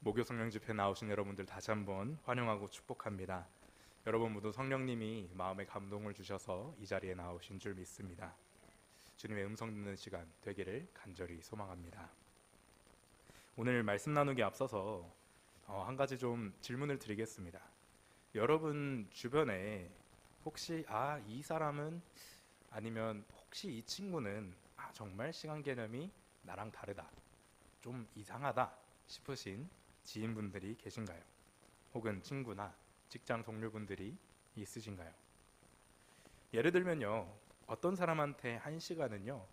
목요 성령 집회 나오신 여러분들 다시 한번 환영하고 축복합니다. 여러분 모두 성령님이 마음에 감동을 주셔서 이 자리에 나오신 줄 믿습니다. 주님의 음성 듣는 시간 되기를 간절히 소망합니다. 오늘 말씀 나누기 앞서서 한 가지 좀 질문을 드리겠습니다. 여러분 주변에 혹시 이 사람은 아니면 혹시 이 친구는 정말 시간 개념이 나랑 다르다, 좀 이상하다 싶으신 지인분들이 계신가요? 혹은 친구나 직장 동료분들이 있으신가요? 예를 들면요, 어떤 사람한테 한 시간은요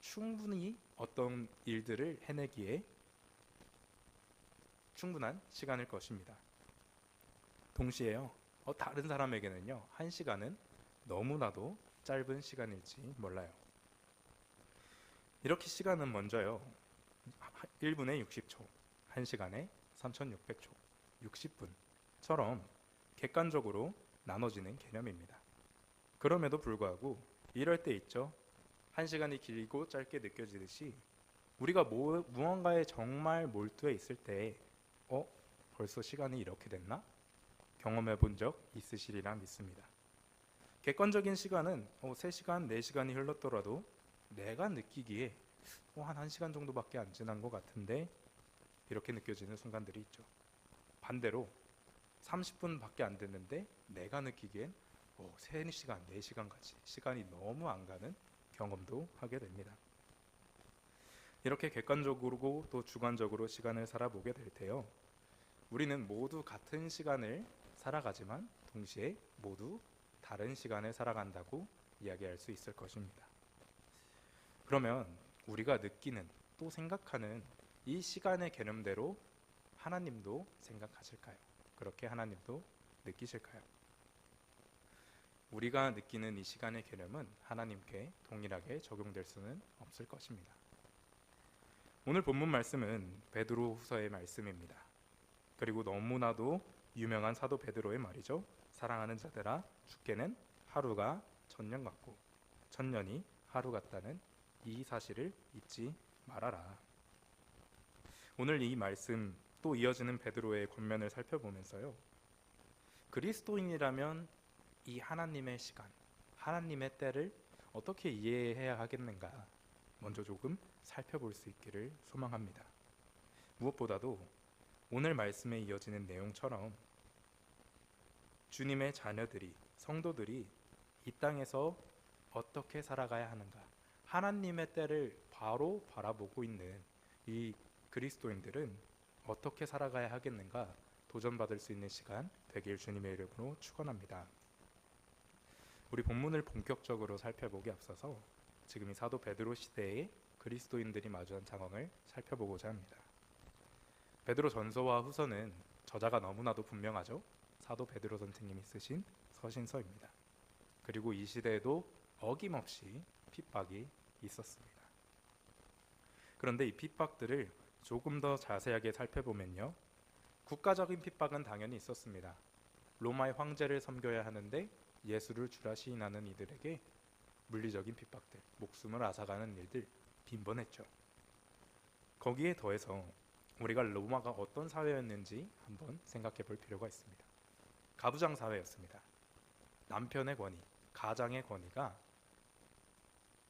충분히 어떤 일들을 해내기에 충분한 시간일 것입니다. 동시에요, 다른 사람에게는요 한 시간은 너무나도 짧은 시간일지 몰라요. 이렇게 시간은 먼저요 1분에 60초, 1시간에 3600초, 60분처럼 객관적으로 나눠지는 개념입니다. 그럼에도 불구하고 이럴 때 있죠. 1시간이 길고 짧게 느껴지듯이 우리가 무언가에 정말 몰두해 있을 때 벌써 시간이 이렇게 됐나? 경험해 본 적 있으시리라 믿습니다. 객관적인 시간은 3시간, 4시간이 흘렀더라도 내가 느끼기에 한 1시간 정도밖에 안 지난 것 같은데 이렇게 느껴지는 순간들이 있죠. 반대로 30분밖에 안 됐는데 내가 느끼기엔 3시간, 4시간 같이 시간이 너무 안 가는 경험도 하게 됩니다. 이렇게 객관적으로 또 주관적으로 시간을 살아보게 될 때요, 우리는 모두 같은 시간을 살아가지만 동시에 모두 다른 시간을 살아간다고 이야기할 수 있을 것입니다. 그러면 우리가 느끼는 또 생각하는 이 시간의 개념대로 하나님도 생각하실까요? 그렇게 하나님도 느끼실까요? 우리가 느끼는 이 시간의 개념은 하나님께 동일하게 적용될 수는 없을 것입니다. 오늘 본문 말씀은 베드로 후서의 말씀입니다. 그리고 너무나도 유명한 사도 베드로의 말이죠. 사랑하는 자들아, 주께는 하루가 천년 같고 천년이 하루 같다는 이 사실을 잊지 말아라. 오늘 이 말씀 또 이어지는 베드로의 권면을 살펴보면서요, 그리스도인이라면 이 하나님의 시간, 하나님의 때를 어떻게 이해해야 하겠는가 먼저 조금 살펴볼 수 있기를 소망합니다. 무엇보다도 오늘 말씀에 이어지는 내용처럼 주님의 자녀들이, 성도들이 이 땅에서 어떻게 살아가야 하는가, 하나님의 때를 바로 바라보고 있는 이 그리스도인들은 어떻게 살아가야 하겠는가 도전받을 수 있는 시간 되길 주님의 이름으로 축원합니다. 우리 본문을 본격적으로 살펴보기 앞서서 지금 이 사도 베드로 시대의 그리스도인들이 마주한 상황을 살펴보고자 합니다. 베드로 전서와 후서는 저자가 너무나도 분명하죠. 사도 베드로 선생님이 쓰신 서신서입니다. 그리고 이 시대에도 어김없이 핍박이 있었습니다. 그런데 이 핍박들을 조금 더 자세하게 살펴보면요, 국가적인 핍박은 당연히 있었습니다. 로마의 황제를 섬겨야 하는데 예수를 주라 시인하는 이들에게 물리적인 핍박들, 목숨을 앗아가는 일들 빈번했죠. 거기에 더해서 우리가 로마가 어떤 사회였는지 한번 생각해 볼 필요가 있습니다. 가부장 사회였습니다. 남편의 권위, 가장의 권위가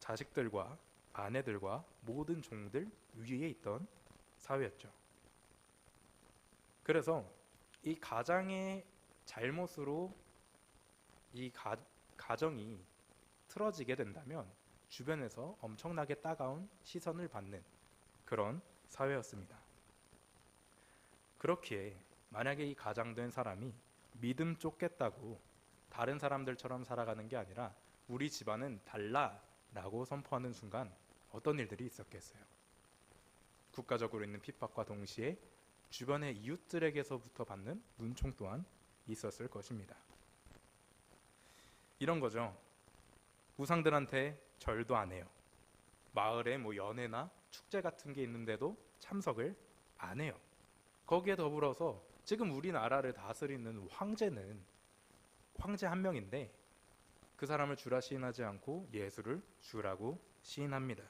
자식들과 아내들과 모든 종들 위에 있던 사회였죠. 그래서 이 가장의 잘못으로 이 가정이 틀어지게 된다면 주변에서 엄청나게 따가운 시선을 받는 그런 사회였습니다. 그렇기에 만약에 이 가장된 사람이 믿음 쫓겠다고 다른 사람들처럼 살아가는 게 아니라 우리 집안은 달라 라고 선포하는 순간 어떤 일들이 있었겠어요? 국가적으로 있는 핍박과 동시에 주변의 이웃들에게서부터 받는 눈총 또한 있었을 것입니다. 이런 거죠. 우상들한테 절도 안 해요. 마을에 연회나 축제 같은 게 있는데도 참석을 안 해요. 거기에 더불어서 지금 우리나라를 다스리는 황제는 황제 한 명인데 그 사람을 주라 시인하지 않고 예수를 주라고 시인합니다.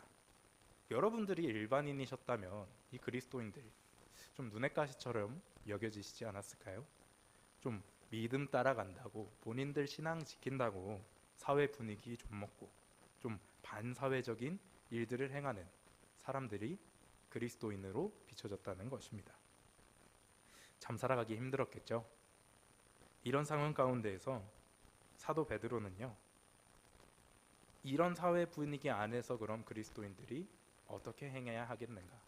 여러분들이 일반인이셨다면 이 그리스도인들 좀 눈엣 가시처럼 여겨지시지 않았을까요? 좀 믿음 따라간다고, 본인들 신앙 지킨다고 사회 분위기 좀 먹고 좀 반사회적인 일들을 행하는 사람들이 그리스도인으로 비춰졌다는 것입니다. 참 살아가기 힘들었겠죠. 이런 상황 가운데에서 사도 베드로는요, 이런 사회 분위기 안에서 그럼 그리스도인들이 어떻게 행해야 하겠는가,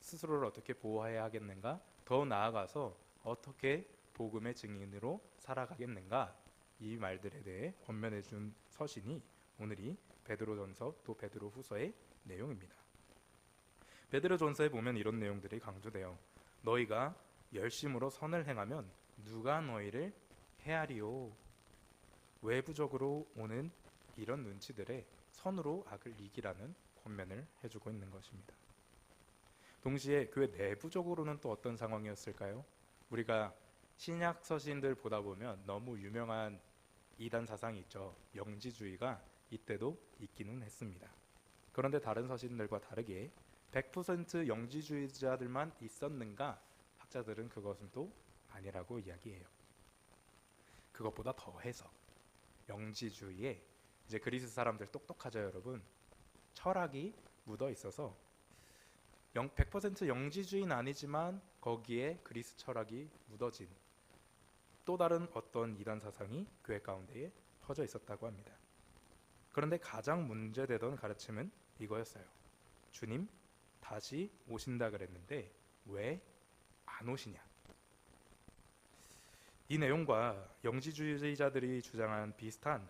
스스로를 어떻게 보호해야 하겠는가, 더 나아가서 어떻게 복음의 증인으로 살아가겠는가, 이 말들에 대해 권면해 준 서신이 오늘 이 베드로전서 또 베드로후서의 내용입니다. 베드로전서에 보면 이런 내용들이 강조돼요. 너희가 열심으로 선을 행하면 누가 너희를 헤아리요. 외부적으로 오는 이런 눈치들에 선으로 악을 이기라는 권면을 해주고 있는 것입니다. 동시에 교회 내부적으로는 또 어떤 상황이었을까요? 우리가 신약 서신들 보다 보면 너무 유명한 이단 사상이 있죠. 영지주의가 이때도 있기는 했습니다. 그런데 다른 서신들과 다르게 100% 영지주의자들만 있었는가? 학자들은 그것은 또 아니라고 이야기해요. 그것보다 더해서 영지주의에 이제 그리스 사람들 똑똑하죠, 여러분. 철학이 묻어 있어서 100% 영지주의는 아니지만 거기에 그리스 철학이 묻어진 또 다른 어떤 이단 사상이 교회 가운데에 퍼져 있었다고 합니다. 그런데 가장 문제되던 가르침은 이거였어요. 주님 다시 오신다 그랬는데 왜 안 오시냐? 이 내용과 영지주의자들이 주장한 비슷한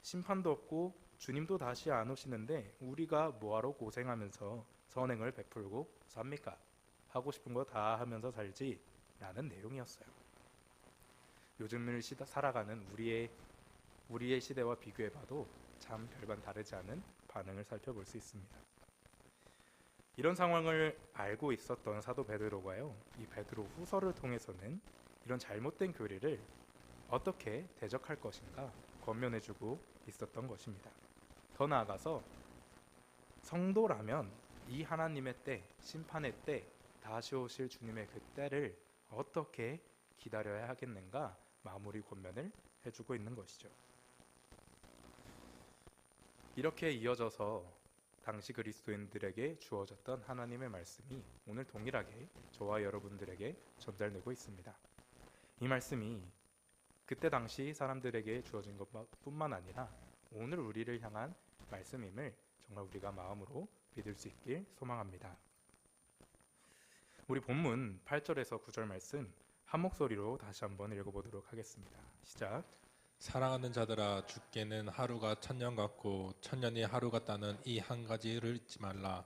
심판도 없고 주님도 다시 안 오시는데 우리가 뭐하러 고생하면서 선행을 베풀고 삽니까? 하고 싶은 거 다 하면서 살지? 라는 내용이었어요. 요즘을 살아가는 우리의 시대와 비교해봐도 참 별반 다르지 않은 반응을 살펴볼 수 있습니다. 이런 상황을 알고 있었던 사도 베드로가요, 이 베드로 후서를 통해서는 이런 잘못된 교리를 어떻게 대적할 것인가 권면해주고 있었던 것입니다. 더 나아가서 성도라면 이 하나님의 때, 심판의 때, 다시 오실 주님의 그 때를 어떻게 기다려야 하겠는가 마무리 권면을 해주고 있는 것이죠. 이렇게 이어져서 당시 그리스도인들에게 주어졌던 하나님의 말씀이 오늘 동일하게 저와 여러분들에게 전달되고 있습니다. 이 말씀이 그때 당시 사람들에게 주어진 것뿐만 아니라 오늘 우리를 향한 말씀임을 정말 우리가 마음으로 믿을 수 있길 소망합니다. 우리 본문 8절에서 9절 말씀 한 목소리로 다시 한번 읽어보도록 하겠습니다. 시작. 사랑하는 자들아, 주께는 하루가 천년 같고 천년이 하루 같다는 이 한 가지를 잊지 말라.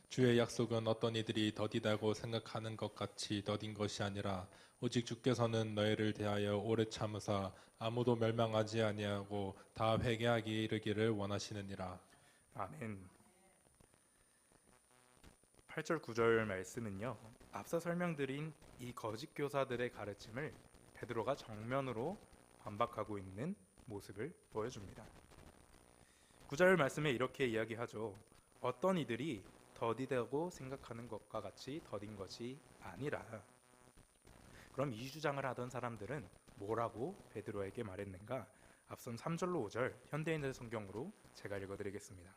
주의 약속은 어떤 이들이 더디다고 생각하는 것 같이 더딘 것이 아니라 오직 주께서는 너희를 대하여 오래 참으사 아무도 멸망하지 아니하고 다 회개하기 이르기를 원하시느니라. 아멘. 8절 9절 말씀은요, 앞서 설명드린 이 거짓 교사들의 가르침을 베드로가 정면으로 반박하고 있는 모습을 보여줍니다. 9절 말씀에 이렇게 이야기하죠. 어떤 이들이 더디다고 생각하는 것과 같이 더딘 것이 아니라. 그럼 이 주장을 하던 사람들은 뭐라고 베드로에게 말했는가? 앞선 3절로 5절 현대인의 성경으로 제가 읽어드리겠습니다.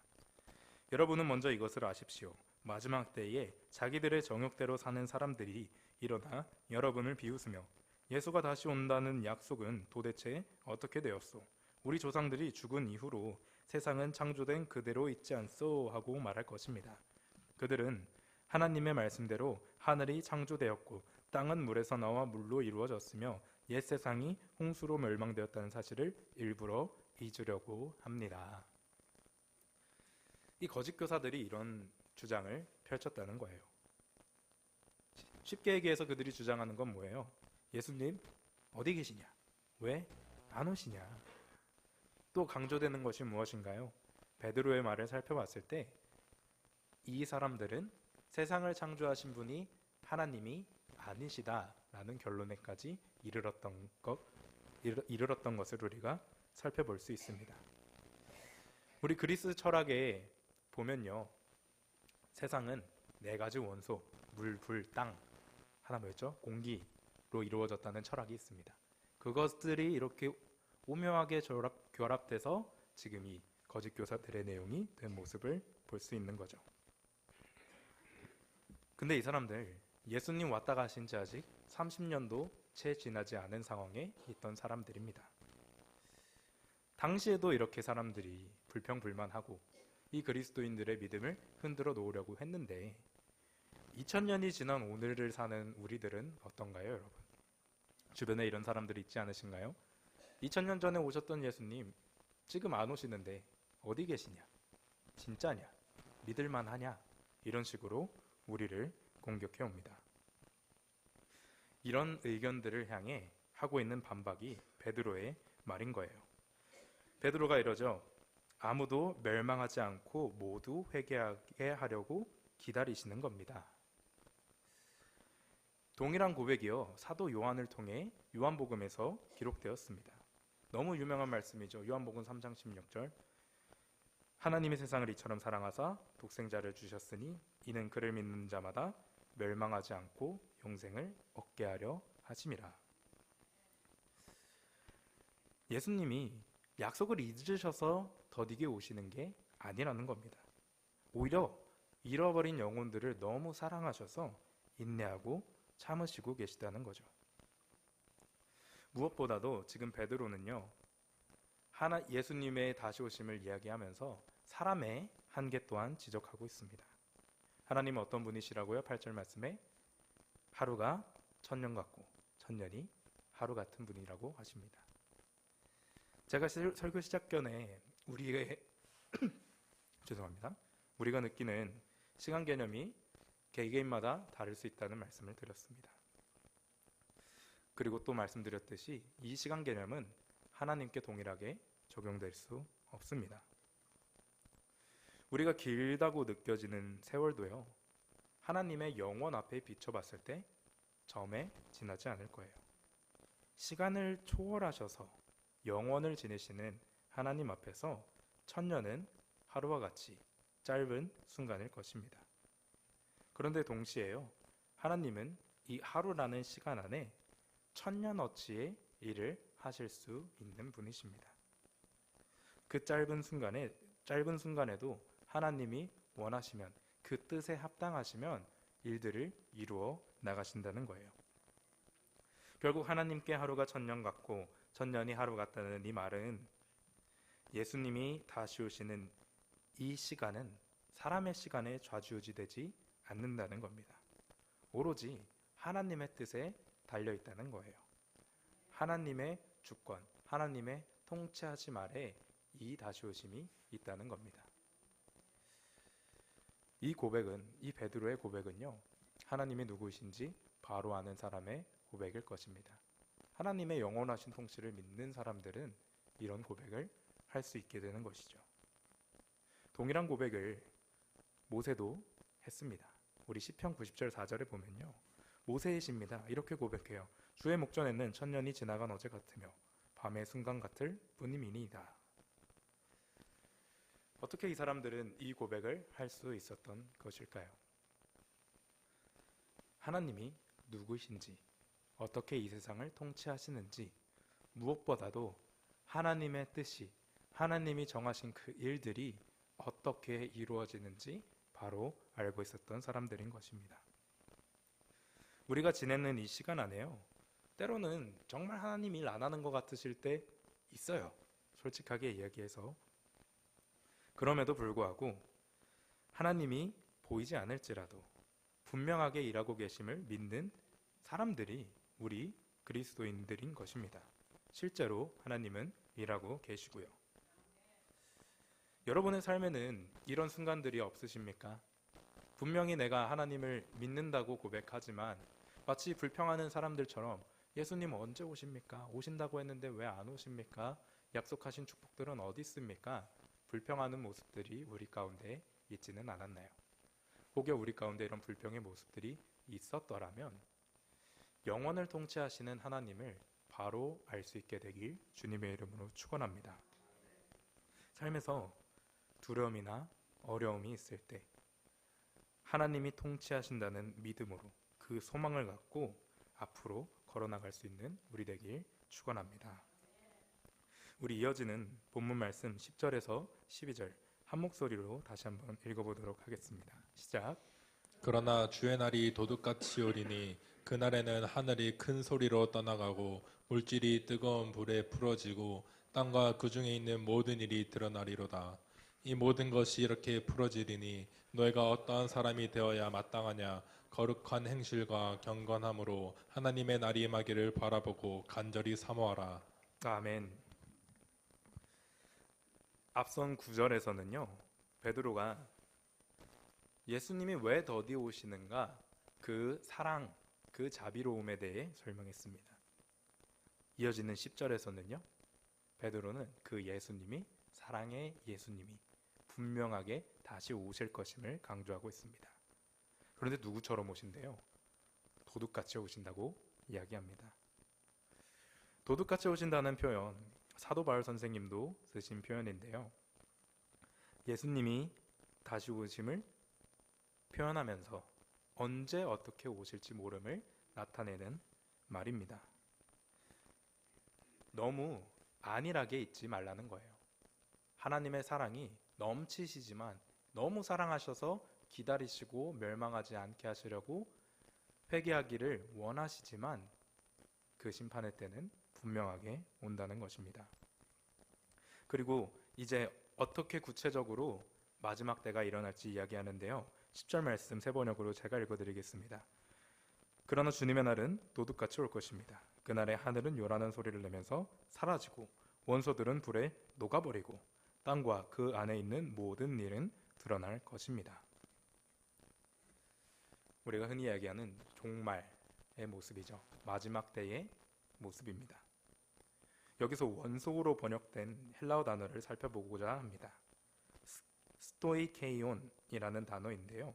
여러분은 먼저 이것을 아십시오. 마지막 때에 자기들의 정욕대로 사는 사람들이 일어나 여러분을 비웃으며 예수가 다시 온다는 약속은 도대체 어떻게 되었소? 우리 조상들이 죽은 이후로 세상은 창조된 그대로 있지 않소? 하고 말할 것입니다. 그들은 하나님의 말씀대로 하늘이 창조되었고 땅은 물에서 나와 물로 이루어졌으며 옛 세상이 홍수로 멸망되었다는 사실을 일부러 잊으려고 합니다. 이 거짓 교사들이 이런 주장을 펼쳤다는 거예요. 쉽게 얘기해서 그들이 주장하는 건 뭐예요? 예수님 어디 계시냐? 왜 안 오시냐? 또 강조되는 것이 무엇인가요? 베드로의 말을 살펴봤을 때 이 사람들은 세상을 창조하신 분이 하나님이 아니시다라는 결론에까지 이르렀던 것을 우리가 살펴볼 수 있습니다. 우리 그리스 철학에 보면요, 세상은 네 가지 원소, 물, 불, 땅 하나 뭐였죠? 공기로 이루어졌다는 철학이 있습니다. 그것들이 이렇게 오묘하게 결합돼서 지금 이 거짓 교사들의 내용이 된 모습을 볼 수 있는 거죠. 근데 이 사람들 예수님 왔다 가신 지 아직 30년도 채 지나지 않은 상황에 있던 사람들입니다. 당시에도 이렇게 사람들이 불평불만하고 이 그리스도인들의 믿음을 흔들어 놓으려고 했는데 2000년이 지난 오늘을 사는 우리들은 어떤가요, 여러분? 주변에 이런 사람들이 있지 않으신가요? 2000년 전에 오셨던 예수님 지금 안 오시는데 어디 계시냐? 진짜냐? 믿을만 하냐? 이런 식으로 우리를 공격해 옵니다. 이런 의견들을 향해 하고 있는 반박이 베드로의 말인 거예요. 베드로가 이러죠. 아무도 멸망하지 않고 모두 회개하게 하려고 기다리시는 겁니다. 동일한 고백이요. 사도 요한을 통해 요한복음에서 기록되었습니다. 너무 유명한 말씀이죠. 요한복음 3장 16절. 하나님이 세상을 이처럼 사랑하사 독생자를 주셨으니 이는 그를 믿는 자마다 멸망하지 않고 영생을 얻게 하려 하심이라. 예수님이 약속을 잊으셔서 더디게 오시는 게 아니라는 겁니다. 오히려 잃어버린 영혼들을 너무 사랑하셔서 인내하고 참으시고 계시다는 거죠. 무엇보다도 지금 베드로는요, 예수님의 다시 오심을 이야기하면서 사람의 한계 또한 지적하고 있습니다. 하나님은 어떤 분이시라고요? 8절 말씀에 하루가 1000년 같고 1000년이 하루 같은 분이라고 하십니다. 제가 설교 시작 전에 우리가 느끼는 시간 개념이 개개인마다 다를 수 있다는 말씀을 드렸습니다. 그리고 또 말씀드렸듯이 이 시간 개념은 하나님께 동일하게 적용될 수 없습니다. 우리가 길다고 느껴지는 세월도요, 하나님의 영원 앞에 비춰봤을 때 점에 지나지 않을 거예요. 시간을 초월하셔서 영원을 지내시는 하나님 앞에서 1000년은 하루와 같이 짧은 순간일 것입니다. 그런데 동시에요, 하나님은 이 하루라는 시간 안에 1000년어치의 일을 하실 수 있는 분이십니다. 그 짧은 순간에도 하나님이 원하시면, 그 뜻에 합당하시면 일들을 이루어 나가신다는 거예요. 결국 하나님께 하루가 1000년 같고 1000년이 하루 같다는 이 말은 예수님이 다시 오시는 이 시간은 사람의 시간에 좌지우지되지 않는다는 겁니다. 오로지 하나님의 뜻에 달려있다는 거예요. 하나님의 주권, 하나님의 통치하심 아래 이 다시 오심이 있다는 겁니다. 이 베드로의 고백은요, 하나님이 누구이신지 바로 아는 사람의 고백일 것입니다. 하나님의 영원하신 통치를 믿는 사람들은 이런 고백을 할 수 있게 되는 것이죠. 동일한 고백을 모세도 했습니다. 우리 시편 90절 4절에 보면요, 모세의 시입니다. 이렇게 고백해요. 주의 목전에는 1000년이 지나간 어제 같으며 밤의 순간 같을 뿐임이니이다. 어떻게 이 사람들은 이 고백을 할 수 있었던 것일까요? 하나님이 누구이신지, 어떻게 이 세상을 통치하시는지, 무엇보다도 하나님의 뜻이, 하나님이 정하신 그 일들이 어떻게 이루어지는지 바로 알고 있었던 사람들인 것입니다. 우리가 지내는 이 시간 안에요, 때로는 정말 하나님 일 안 하는 것 같으실 때 있어요. 솔직하게 이야기해서. 그럼에도 불구하고 하나님이 보이지 않을지라도 분명하게 일하고 계심을 믿는 사람들이 우리 그리스도인들인 것입니다. 실제로 하나님은 일하고 계시고요. 여러분의 삶에는 이런 순간들이 없으십니까? 분명히 내가 하나님을 믿는다고 고백하지만 마치 불평하는 사람들처럼 예수님 언제 오십니까? 오신다고 했는데 왜 안 오십니까? 약속하신 축복들은 어디 있습니까? 불평하는 모습들이 우리 가운데 있지는 않았나요? 혹여 우리 가운데 이런 불평의 모습들이 있었더라면 영원을 통치하시는 하나님을 바로 알 수 있게 되길 주님의 이름으로 축원합니다. 삶에서 두려움이나 어려움이 있을 때 하나님이 통치하신다는 믿음으로 그 그 소망을 갖고 앞으로 걸어나갈 수 있는 우리 되길 축원합니다. 우리 이어지는 본문 말씀 10절에서 12절 한 목소리로 다시 한번 읽어보도록 하겠습니다. 시작. 그러나 주의 날이 도둑같이 오리니 그날에는 하늘이 큰 소리로 떠나가고 물질이 뜨거운 불에 풀어지고 땅과 그 중에 있는 모든 일이 드러나리로다. 이 모든 것이 이렇게 풀어지리니 너희가 어떠한 사람이 되어야 마땅하냐. 거룩한 행실과 경건함으로 하나님의 날이 임하기를 바라보고 간절히 사모하라. 아멘. 앞선 9절에서는요, 베드로가 예수님이 왜 더디 오시는가, 그 사랑, 그 자비로움에 대해 설명했습니다. 이어지는 10절에서는요, 베드로는 그 예수님이 사랑의 예수님이 분명하게 다시 오실 것임을 강조하고 있습니다. 그런데 누구처럼 오신대요? 도둑같이 오신다고 이야기합니다. 도둑같이 오신다는 표현, 사도 바울 선생님도 쓰신 표현인데요. 예수님이 다시 오심을 표현하면서 언제 어떻게 오실지 모름을 나타내는 말입니다. 너무 안일하게 있지 말라는 거예요. 하나님의 사랑이 넘치시지만 너무 사랑하셔서 기다리시고 멸망하지 않게 하시려고 회개하기를 원하시지만 그 심판의 때는 분명하게 온다는 것입니다. 그리고 이제 어떻게 구체적으로 마지막 때가 일어날지 이야기하는데요. 10절 말씀 세 번역으로 제가 읽어드리겠습니다. 그러나 주님의 날은 도둑같이 올 것입니다. 그날에 하늘은 요란한 소리를 내면서 사라지고 원소들은 불에 녹아버리고 땅과 그 안에 있는 모든 일은 드러날 것입니다. 우리가 흔히 이야기하는 종말의 모습이죠. 마지막 때의 모습입니다. 여기서 원소로 번역된 헬라어 단어를 살펴보고자 합니다. 스토이케이온이라는 단어인데요.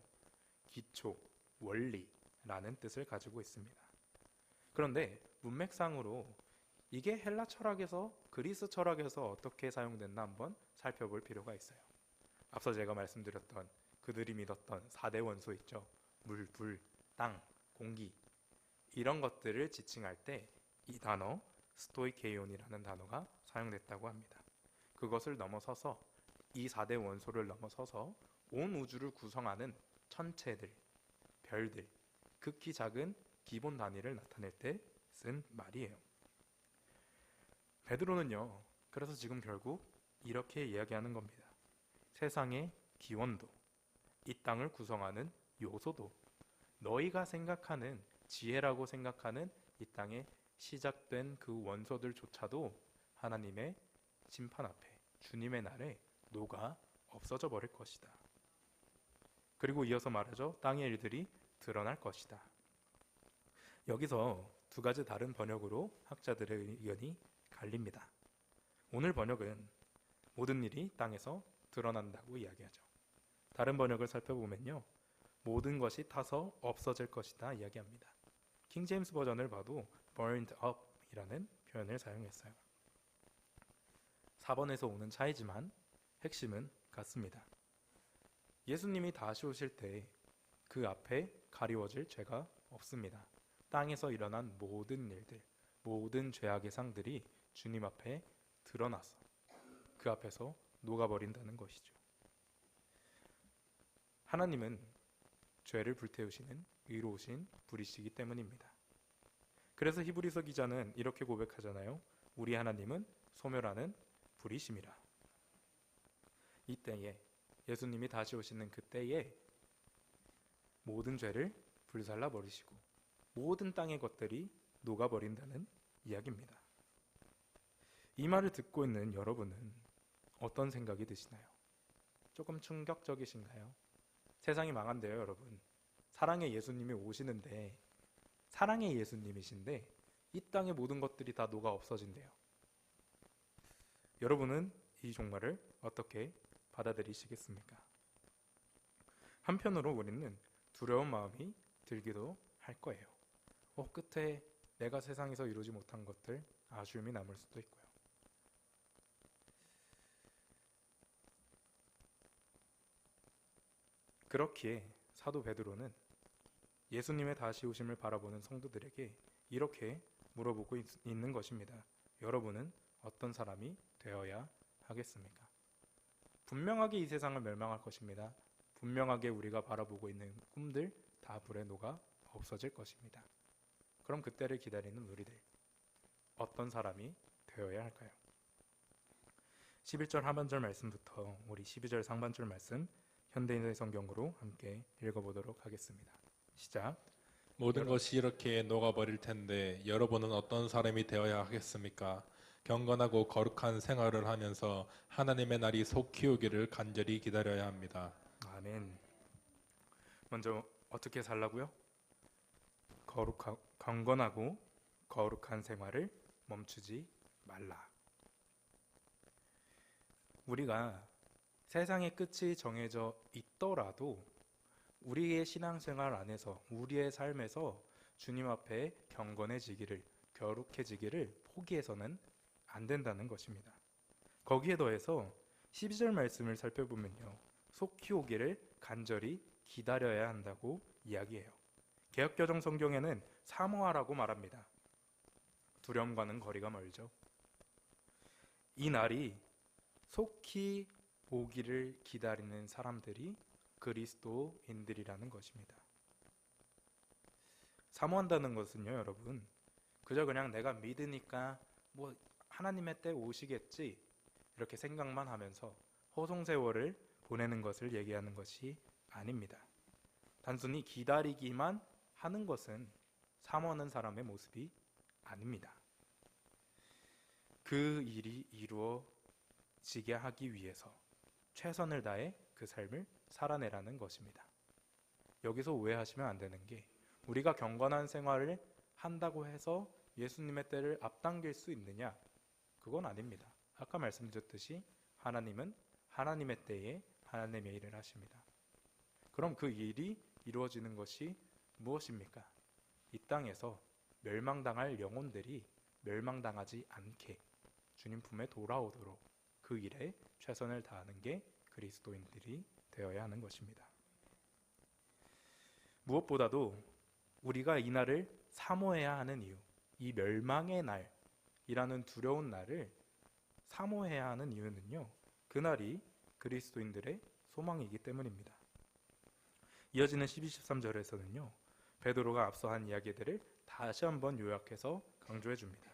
기초, 원리라는 뜻을 가지고 있습니다. 그런데 문맥상으로 이게 헬라 철학에서 그리스 철학에서 어떻게 사용됐나 한번 살펴볼 필요가 있어요. 앞서 제가 말씀드렸던 그들이 믿었던 4대 원소 있죠. 물, 불, 땅, 공기 이런 것들을 지칭할 때 이 단어 스토이케이온이라는 단어가 사용됐다고 합니다. 그것을 넘어서서 이 4대 원소를 넘어서서 온 우주를 구성하는 천체들, 별들, 극히 작은 기본 단위를 나타낼 때 쓴 말이에요. 베드로는요, 그래서 지금 결국 이렇게 이야기하는 겁니다. 세상의 기원도, 이 땅을 구성하는 요소도, 너희가 생각하는 지혜라고 생각하는 이 땅에 시작된 그 원소들조차도 하나님의 심판 앞에 주님의 날에 녹아 없어져 버릴 것이다. 그리고 이어서 말하죠. 땅의 일들이 드러날 것이다. 여기서 두 가지 다른 번역으로 학자들의 의견이 갈립니다. 오늘 번역은 모든 일이 땅에서 드러난다고 이야기하죠. 다른 번역을 살펴보면요. 모든 것이 타서 없어질 것이다 이야기합니다. 킹 제임스 버전을 봐도 burned up 이라는 표현을 사용했어요. 4번에서 오는 차이지만 핵심은 같습니다. 예수님이 다시 오실 때 그 앞에 가리워질 죄가 없습니다. 땅에서 일어난 모든 일들, 모든 죄악의 상들이 주님 앞에 드러나서 그 앞에서 녹아버린다는 것이죠. 하나님은 죄를 불태우시는 의로우신 분이시기 때문입니다. 그래서 히브리서 기자는 이렇게 고백하잖아요. 우리 하나님은 소멸하는 불이심이라. 이때에 예수님이 다시 오시는 그때에 모든 죄를 불살라 버리시고 모든 땅의 것들이 녹아버린다는 이야기입니다. 이 말을 듣고 있는 여러분은 어떤 생각이 드시나요? 조금 충격적이신가요? 세상이 망한대요, 여러분. 사랑의 예수님이 오시는데, 사랑의 예수님이신데 이 땅의 모든 것들이 다 녹아 없어진대요. 여러분은 이 종말을 어떻게 받아들이시겠습니까? 한편으로 우리는 두려운 마음이 들기도 할 거예요. 끝에 내가 세상에서 이루지 못한 것들, 아쉬움이 남을 수도 있고요. 그렇기에 사도 베드로는 예수님의 다시 오심을 바라보는 성도들에게 이렇게 물어보고 있는 것입니다. 여러분은 어떤 사람이 되어야 하겠습니까? 분명하게 이 세상을 멸망할 것입니다. 분명하게 우리가 바라보고 있는 꿈들 다 불에 녹아 없어질 것입니다. 그럼 그때를 기다리는 우리들, 어떤 사람이 되어야 할까요? 11절 하반절 말씀부터 우리 12절 상반절 말씀 현대인의 성경으로 함께 읽어보도록 하겠습니다. 시작. 모든 것이 이렇게 녹아버릴 텐데 여러분은 어떤 사람이 되어야 하겠습니까? 경건하고 거룩한 생활을 하면서 하나님의 날이 속히 오기를 간절히 기다려야 합니다. 아멘. 먼저 어떻게 살라고요? 경건하고 거룩한 생활을 멈추지 말라. 우리가 세상의 끝이 정해져 있더라도 우리의 신앙생활 안에서 우리의 삶에서 주님 앞에 경건해지기를, 거룩해지기를 포기해서는 안 된다는 것입니다. 거기에 더해서 12절 말씀을 살펴보면요, 속히 오기를 간절히 기다려야 한다고 이야기해요. 개역개정 성경에는 사모하라고 말합니다. 두려움과는 거리가 멀죠. 이 날이 속히 오기를 기다리는 사람들이 그리스도인들이라는 것입니다. 사모한다는 것은요, 여러분, 그저 그냥 내가 믿으니까 뭐 하나님의 때 오시겠지 이렇게 생각만 하면서 허송세월을 보내는 것을 얘기하는 것이 아닙니다. 단순히 기다리기만 하는 것은 사모하는 사람의 모습이 아닙니다. 그 일이 이루어지게 하기 위해서 최선을 다해 그 삶을 살아내라는 것입니다. 여기서 오해하시면 안 되는 게, 우리가 경건한 생활을 한다고 해서 예수님의 때를 앞당길 수 있느냐? 그건 아닙니다. 아까 말씀드렸듯이 하나님은 하나님의 때에 하나님의 일을 하십니다. 그럼 그 일이 이루어지는 것이 무엇입니까? 이 땅에서 멸망당할 영혼들이 멸망당하지 않게 주님 품에 돌아오도록 그 일에 최선을 다하는 게 그리스도인들이 되어야 하는 것입니다. 무엇보다도 우리가 이 날을 사모해야 하는 이유, 이 멸망의 날이라는 두려운 날을 사모해야 하는 이유는요, 그날이 그리스도인들의 소망이기 때문입니다. 이어지는 12, 13절에서는요, 베드로가 앞서 한 이야기들을 다시 한번 요약해서 강조해 줍니다.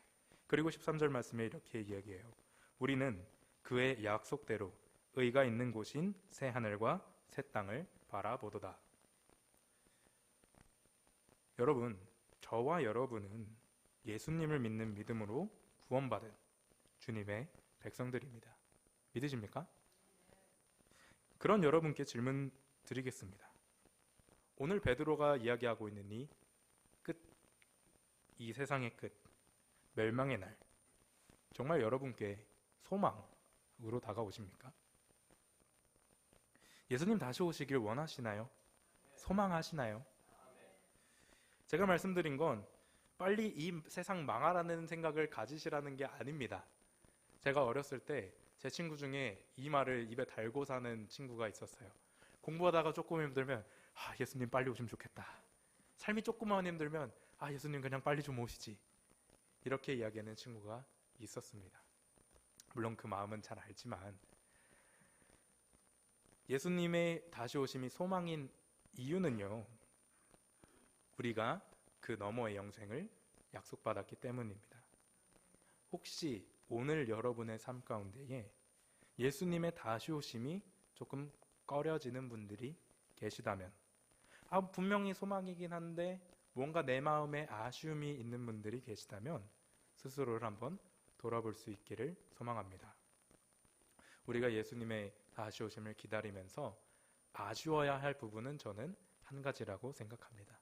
그리고 13절 말씀에 이렇게 이야기해요. 우리는 그의 약속대로 의가 있는 곳인 새 하늘과 새 땅을 바라보도다. 여러분, 저와 여러분은 예수님을 믿는 믿음으로 구원받은 주님의 백성들입니다. 믿으십니까? 그런 여러분께 질문 드리겠습니다. 오늘 베드로가 이야기하고 있는 이 끝, 이 세상의 끝, 멸망의 날, 정말 여러분께 소망으로 다가오십니까? 예수님 다시 오시길 원하시나요? 소망하시나요? 제가 말씀드린 건 빨리 이 세상 망하라는 생각을 가지시라는 게 아닙니다. 제가 어렸을 때 제 친구 중에 이 말을 입에 달고 사는 친구가 있었어요. 공부하다가 조금 힘들면 예수님 빨리 오시면 좋겠다. 삶이 조금만 힘들면 예수님 그냥 빨리 좀 오시지. 이렇게 이야기하는 친구가 있었습니다. 물론 그 마음은 잘 알지만 예수님의 다시 오심이 소망인 이유는요, 우리가 그 너머의 영생을 약속받았기 때문입니다. 혹시 오늘 여러분의 삶 가운데에 예수님의 다시 오심이 조금 꺼려지는 분들이 계시다면, 분명히 소망이긴 한데 뭔가 내 마음에 아쉬움이 있는 분들이 계시다면 스스로를 한번 돌아볼 수 있기를 소망합니다. 우리가 예수님의 다시 오심을 기다리면서 아쉬워야 할 부분은 저는 한 가지라고 생각합니다.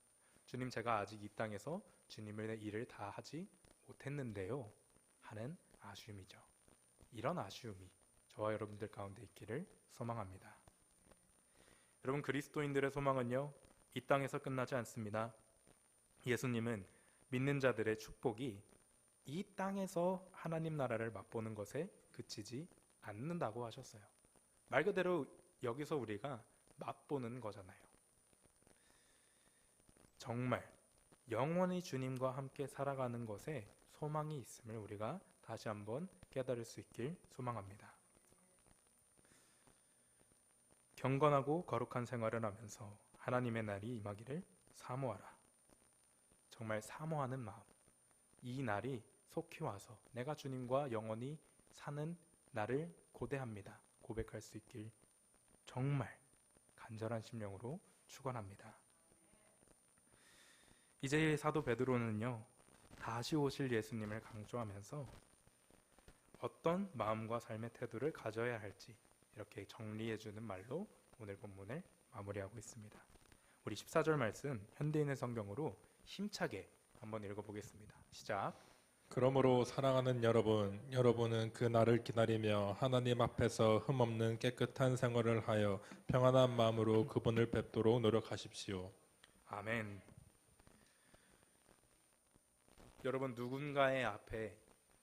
주님, 제가 아직 이 땅에서 주님의 일을 다 하지 못했는데요 하는 아쉬움이죠. 이런 아쉬움이 저와 여러분들 가운데 있기를 소망합니다. 여러분, 그리스도인들의 소망은요, 이 땅에서 끝나지 않습니다. 예수님은 믿는 자들의 축복이 이 땅에서 하나님 나라를 맛보는 것에 그치지 않는다고 하셨어요. 말 그대로 여기서 우리가 맛보는 거잖아요. 정말 영원히 주님과 함께 살아가는 것에 소망이 있음을 우리가 다시 한번 깨달을 수 있길 소망합니다. 경건하고 거룩한 생활을 하면서 하나님의 날이 임하기를 사모하라. 정말 사모하는 마음, 이 날이 속히 와서 내가 주님과 영원히 사는 날을 고대합니다. 고백할 수 있길 정말 간절한 심령으로 축원합니다. 이제 사도 베드로는요, 다시 오실 예수님을 강조하면서 어떤 마음과 삶의 태도를 가져야 할지 이렇게 정리해주는 말로 오늘 본문을 마무리하고 있습니다. 우리 14절 말씀 현대인의 성경으로 힘차게 한번 읽어보겠습니다. 시작. 그러므로 사랑하는 여러분은 그 날을 기다리며 하나님 앞에서 흠없는 깨끗한 생활을 하여 평안한 마음으로 그분을 뵙도록 노력하십시오. 아멘. 여러분, 누군가의 앞에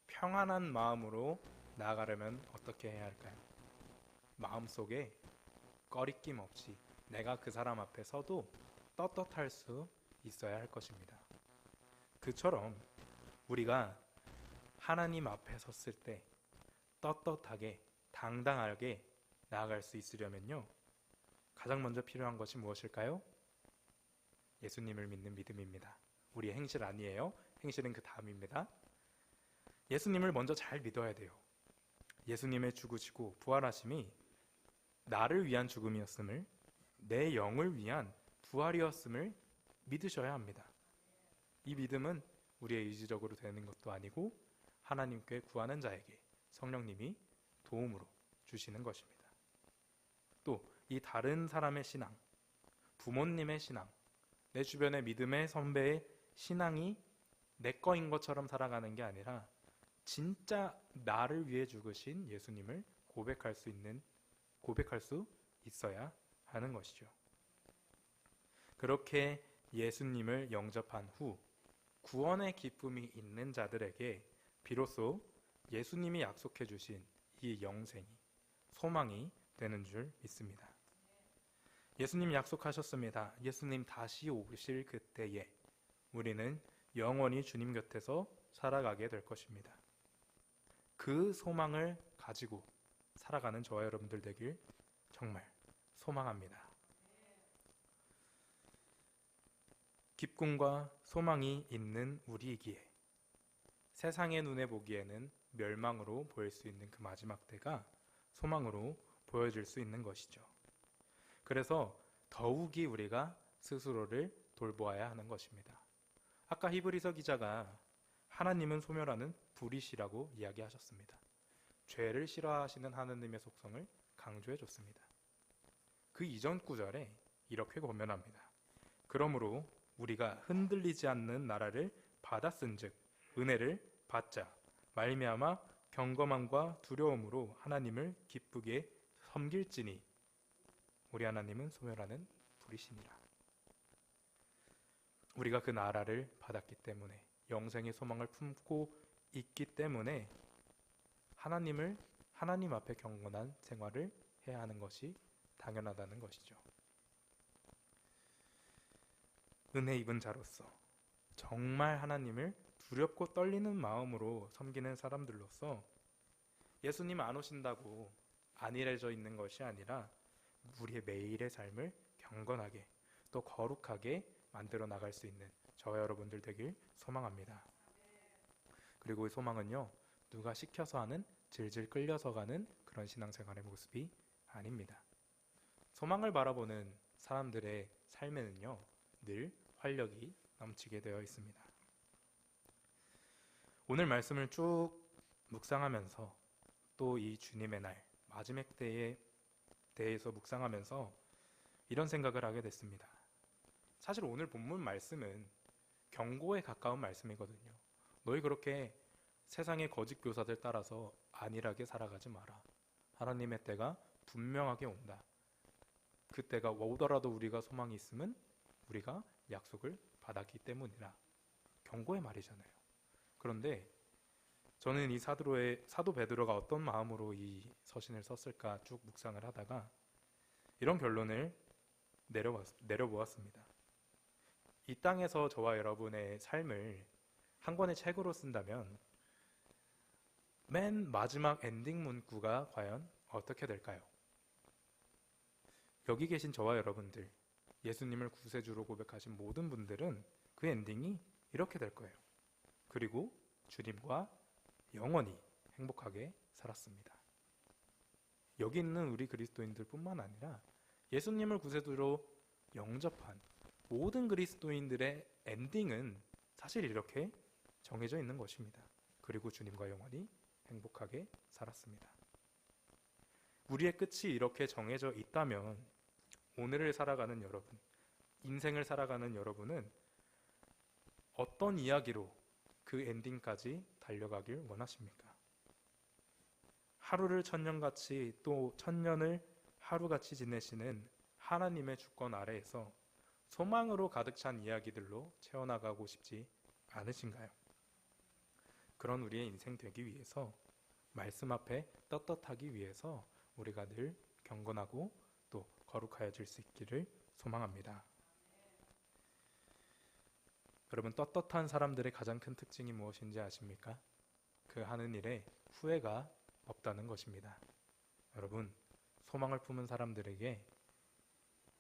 평안한 마음으로 나아가려면 어떻게 해야 할까요? 마음속에 꺼리낌 없이 내가 그 사람 앞에 서도 떳떳할 수 있어야 할 것입니다. 그처럼 우리가 하나님 앞에 섰을 때 떳떳하게 당당하게 나아갈 수 있으려면요, 가장 먼저 필요한 것이 무엇일까요? 예수님을 믿는 믿음입니다. 우리의 행실 아니에요. 행실은 그 다음입니다. 예수님을 먼저 잘 믿어야 돼요. 예수님의 죽으시고 부활하심이 나를 위한 죽음이었음을, 내 영을 위한 부활이었음을 믿으셔야 합니다. 이 믿음은 우리의 의지적으로 되는 것도 아니고 하나님께 구하는 자에게 성령님이 도움으로 주시는 것입니다. 또 이 다른 사람의 신앙, 부모님의 신앙, 내 주변의 믿음의 선배의 신앙이 내 거인 것처럼 살아가는 게 아니라 진짜 나를 위해 죽으신 예수님을 고백할 수 있어야 하는 것이죠. 그렇게 예수님을 영접한 후 구원의 기쁨이 있는 자들에게 비로소 예수님이 약속해 주신 이 영생이 소망이 되는 줄 믿습니다. 예수님 약속하셨습니다. 예수님 다시 오실 그때에 우리는 영원히 주님 곁에서 살아가게 될 것입니다. 그 소망을 가지고 살아가는 저와 여러분들 되길 정말 소망합니다. 기쁨과 소망이 있는 우리이기에 세상의 눈에 보기에는 멸망으로 보일 수 있는 그 마지막 때가 소망으로 보여질 수 있는 것이죠. 그래서 더욱이 우리가 스스로를 돌보아야 하는 것입니다. 아까 히브리서 기자가 하나님은 소멸하는 불이시라고 이야기하셨습니다. 죄를 싫어하시는 하나님의 속성을 강조해 줬습니다. 그 이전 구절에 이렇게 고면합니다. 그러므로 우리가 흔들리지 않는 나라를 받았은즉 은혜를 받자 말미암아 경건함과 두려움으로 하나님을 기쁘게 섬길지니 우리 하나님은 소멸하는 불이시니라. 우리가 그 나라를 받았기 때문에 영생의 소망을 품고 있기 때문에 하나님 앞에 경건한 생활을 해야 하는 것이 당연하다는 것이죠. 은혜 입은 자로서 정말 하나님을 두렵고 떨리는 마음으로 섬기는 사람들로서 예수님 안 오신다고 안일해져 있는 것이 아니라 우리의 매일의 삶을 경건하게 또 거룩하게 만들어 나갈 수 있는 저와 여러분들 되길 소망합니다. 그리고 이 소망은요, 누가 시켜서 하는 질질 끌려서 가는 그런 신앙생활의 모습이 아닙니다. 소망을 바라보는 사람들의 삶에는요, 늘 활력이 넘치게 되어 있습니다. 오늘 말씀을 쭉 묵상하면서 또 이 주님의 날 마지막 때에 대해서 묵상하면서 이런 생각을 하게 됐습니다. 사실 오늘 본문 말씀은 경고에 가까운 말씀이거든요. 너희 그렇게 세상의 거짓 교사들 따라서 안일하게 살아가지 마라. 하나님의 때가 분명하게 온다. 그 때가 오더라도 우리가 소망이 있으면 우리가 약속을 받았기 때문이라. 경고의 말이잖아요. 그런데 저는 이 사도 베드로가 어떤 마음으로 이 서신을 썼을까 쭉 묵상을 하다가 이런 결론을 내려보았습니다. 이 땅에서 저와 여러분의 삶을 한 권의 책으로 쓴다면 맨 마지막 엔딩 문구가 과연 어떻게 될까요? 여기 계신 저와 여러분들, 예수님을 구세주로 고백하신 모든 분들은 그 엔딩이 이렇게 될 거예요. 그리고 주님과 영원히 행복하게 살았습니다. 여기 있는 우리 그리스도인들 뿐만 아니라 예수님을 구세주로 영접한 모든 그리스도인들의 엔딩은 사실 이렇게 정해져 있는 것입니다. 그리고 주님과 영원히 행복하게 살았습니다. 우리의 끝이 이렇게 정해져 있다면 오늘을 살아가는 여러분, 인생을 살아가는 여러분은 어떤 이야기로 그 엔딩까지 달려가길 원하십니까? 하루를 천년같이 또 천년을 하루같이 지내시는 하나님의 주권 아래에서 소망으로 가득 찬 이야기들로 채워나가고 싶지 않으신가요? 그런 우리의 인생 되기 위해서 말씀 앞에 떳떳하기 위해서 우리가 늘 경건하고 또 거룩하여질 수 있기를 소망합니다. 여러분, 떳떳한 사람들의 가장 큰 특징이 무엇인지 아십니까? 그 하는 일에 후회가 없다는 것입니다. 여러분, 소망을 품은 사람들에게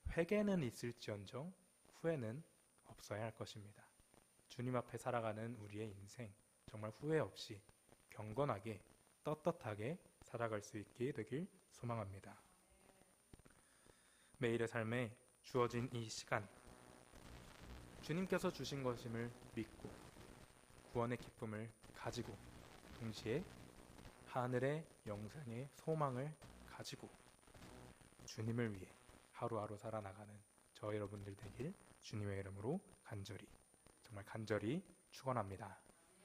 회개는 있을지언정 후회는 없어야 할 것입니다. 주님 앞에 살아가는 우리의 인생 정말 후회 없이 경건하게 떳떳하게 살아갈 수 있게 되길 소망합니다. 매일의 삶에 주어진 이 시간, 주님께서 주신 것임을 믿고 구원의 기쁨을 가지고 동시에 하늘의 영생의 소망을 가지고 주님을 위해 하루하루 살아나가는 저 여러분들 되길 주님의 이름으로 간절히 정말 간절히 축원합니다.